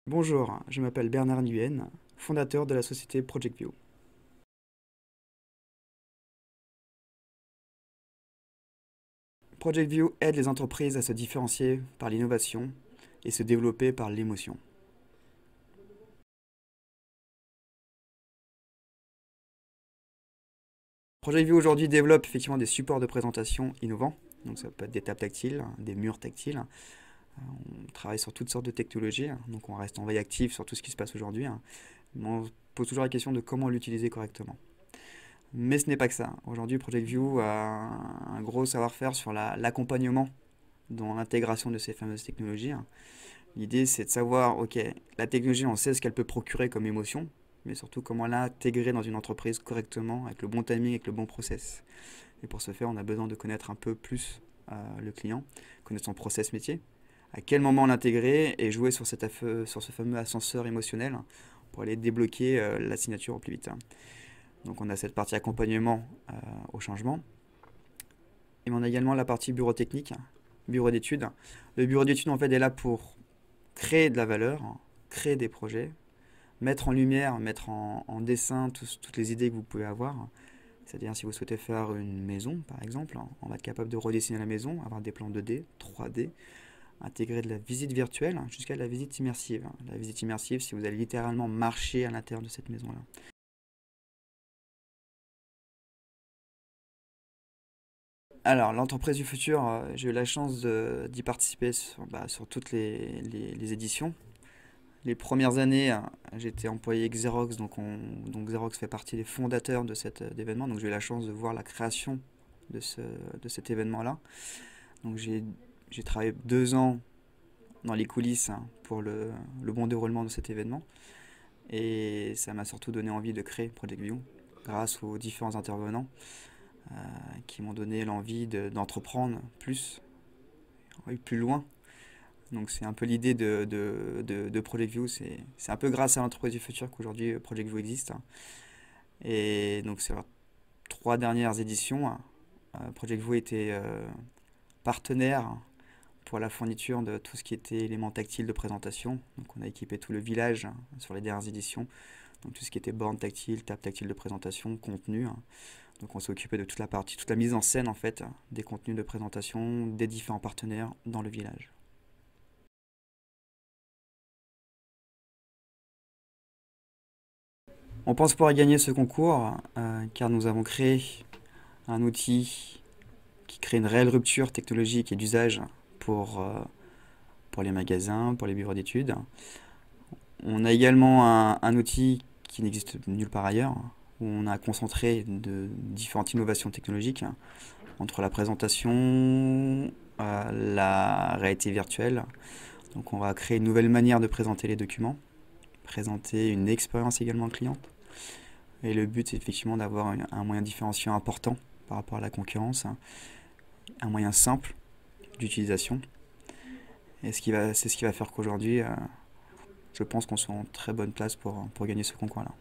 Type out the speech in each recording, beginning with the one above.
Bonjour, je m'appelle Bernard Nguyen, fondateur de la société ProjectView. ProjectView aide les entreprises à se différencier par l'innovation et se développer par l'émotion. ProjectView aujourd'hui développe effectivement des supports de présentation innovants. Donc ça peut être des tables tactiles, des murs tactiles. On travaille sur toutes sortes de technologies, donc on reste en veille active sur tout ce qui se passe aujourd'hui. Mais on pose toujours la question de comment l'utiliser correctement. Mais ce n'est pas que ça. Aujourd'hui, ProjectView a un gros savoir-faire sur l'accompagnement dans l'intégration de ces fameuses technologies. L'idée, c'est de savoir, ok, la technologie, on sait ce qu'elle peut procurer comme émotion, mais surtout comment l'intégrer dans une entreprise correctement, avec le bon timing, avec le bon process. Et pour ce faire, on a besoin de connaître un peu plus le client, connaître son process métier, à quel moment l'intégrer et jouer sur ce fameux ascenseur émotionnel pour aller débloquer la signature au plus vite. Donc on a cette partie accompagnement au changement. Et on a également la partie bureau technique, bureau d'études. Le bureau d'études en fait est là pour créer de la valeur, créer des projets, mettre en lumière, mettre en dessin toutes les idées que vous pouvez avoir. C'est-à-dire si vous souhaitez faire une maison par exemple, on va être capable de redessiner la maison, avoir des plans 2D, 3D, intégrer de la visite virtuelle jusqu'à la visite immersive. La visite immersive, si vous allez littéralement marcher à l'intérieur de cette maison-là. Alors, l'entreprise du futur, j'ai eu la chance d'y participer sur toutes les éditions. Les premières années, j'étais employé Xerox, donc Xerox fait partie des fondateurs de cet événement. Donc j'ai eu la chance de voir la création de cet événement-là. Donc j'ai travaillé 2 ans dans les coulisses pour le bon déroulement de cet événement. Et ça m'a surtout donné envie de créer ProjectView grâce aux différents intervenants qui m'ont donné l'envie d'entreprendre plus, plus loin. Donc c'est un peu l'idée de ProjectView, c'est un peu grâce à l'entreprise du futur qu'aujourd'hui ProjectView existe. Et donc sur les 3 dernières éditions, ProjectView était partenaire pour la fourniture de tout ce qui était éléments tactiles de présentation. Donc on a équipé tout le village sur les dernières éditions, donc tout ce qui était borne tactile, table tactile de présentation, contenu. Donc on s'est occupé de toute la mise en scène en fait, des contenus de présentation des différents partenaires dans le village. On pense pouvoir gagner ce concours car nous avons créé un outil qui crée une réelle rupture technologique et d'usage pour les magasins, pour les bureaux d'études. On a également un outil qui n'existe nulle part ailleurs, où on a concentré de différentes innovations technologiques entre la présentation, la réalité virtuelle. Donc on va créer une nouvelle manière de présenter les documents, présenter une expérience également cliente. Et le but, c'est effectivement d'avoir un moyen différenciant important par rapport à la concurrence, un moyen simple d'utilisation. Et c'est ce qui va faire qu'aujourd'hui, je pense qu'on soit en très bonne place pour gagner ce concours-là.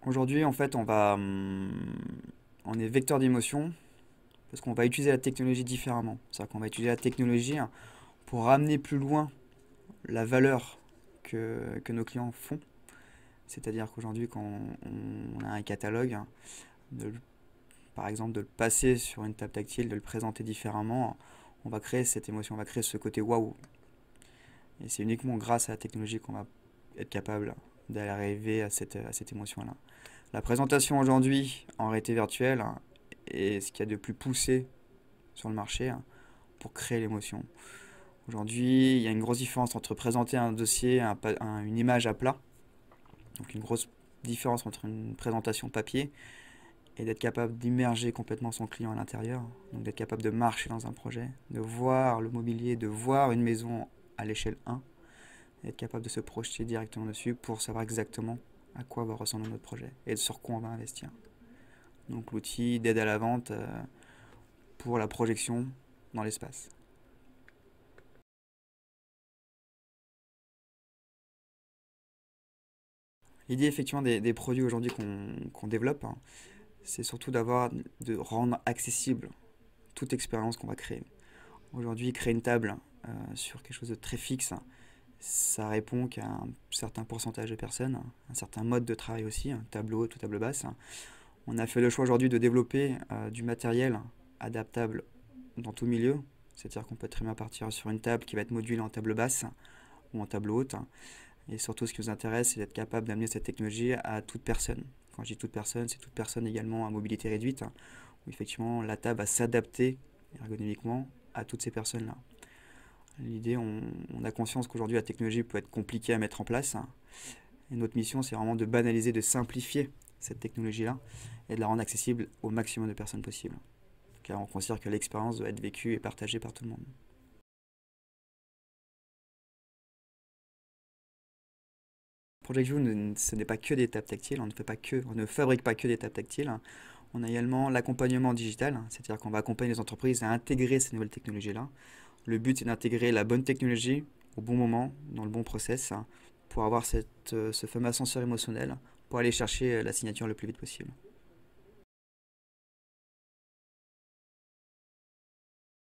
Aujourd'hui, en fait, on est vecteur d'émotion parce qu'on va utiliser la technologie différemment. C'est-à-dire qu'on va utiliser la technologie pour ramener plus loin la valeur que nos clients font. C'est-à-dire qu'aujourd'hui, quand on a un catalogue, par exemple, de le passer sur une table tactile, de le présenter différemment, on va créer cette émotion, on va créer ce côté waouh. Et c'est uniquement grâce à la technologie qu'on va être capable d'aller arriver à cette émotion-là. La présentation aujourd'hui en réalité virtuelle est ce qu'il y a de plus poussé sur le marché pour créer l'émotion. Aujourd'hui, il y a une grosse différence entre présenter un dossier, une image à plat, donc une grosse différence entre une présentation papier et d'être capable d'immerger complètement son client à l'intérieur, donc d'être capable de marcher dans un projet, de voir le mobilier, de voir une maison à l'échelle 1, et être capable de se projeter directement dessus pour savoir exactement à quoi va ressembler notre projet et sur quoi on va investir. Donc l'outil d'aide à la vente pour la projection dans l'espace. L'idée effectivement des produits aujourd'hui qu'on développe, c'est surtout de rendre accessible toute expérience qu'on va créer. Aujourd'hui, créer une table sur quelque chose de très fixe, ça répond qu'à un certain pourcentage de personnes, un certain mode de travail aussi, table haute ou table basse. On a fait le choix aujourd'hui de développer du matériel adaptable dans tout milieu, c'est-à-dire qu'on peut très bien partir sur une table qui va être modulée en table basse ou en table haute. Et surtout, ce qui nous intéresse, c'est d'être capable d'amener cette technologie à toute personne. Quand je dis toute personne, c'est toute personne également à mobilité réduite, où effectivement la table va s'adapter ergonomiquement à toutes ces personnes-là. L'idée, on a conscience qu'aujourd'hui la technologie peut être compliquée à mettre en place. Et notre mission, c'est vraiment de banaliser, de simplifier cette technologie-là et de la rendre accessible au maximum de personnes possible. Car on considère que l'expérience doit être vécue et partagée par tout le monde. Project View, ce n'est pas que des tables tactiles, on ne fabrique pas que des tables tactiles. On a également l'accompagnement digital, c'est-à-dire qu'on va accompagner les entreprises à intégrer ces nouvelles technologies-là. Le but, c'est d'intégrer la bonne technologie au bon moment, dans le bon process, pour avoir ce fameux ascenseur émotionnel, pour aller chercher la signature le plus vite possible.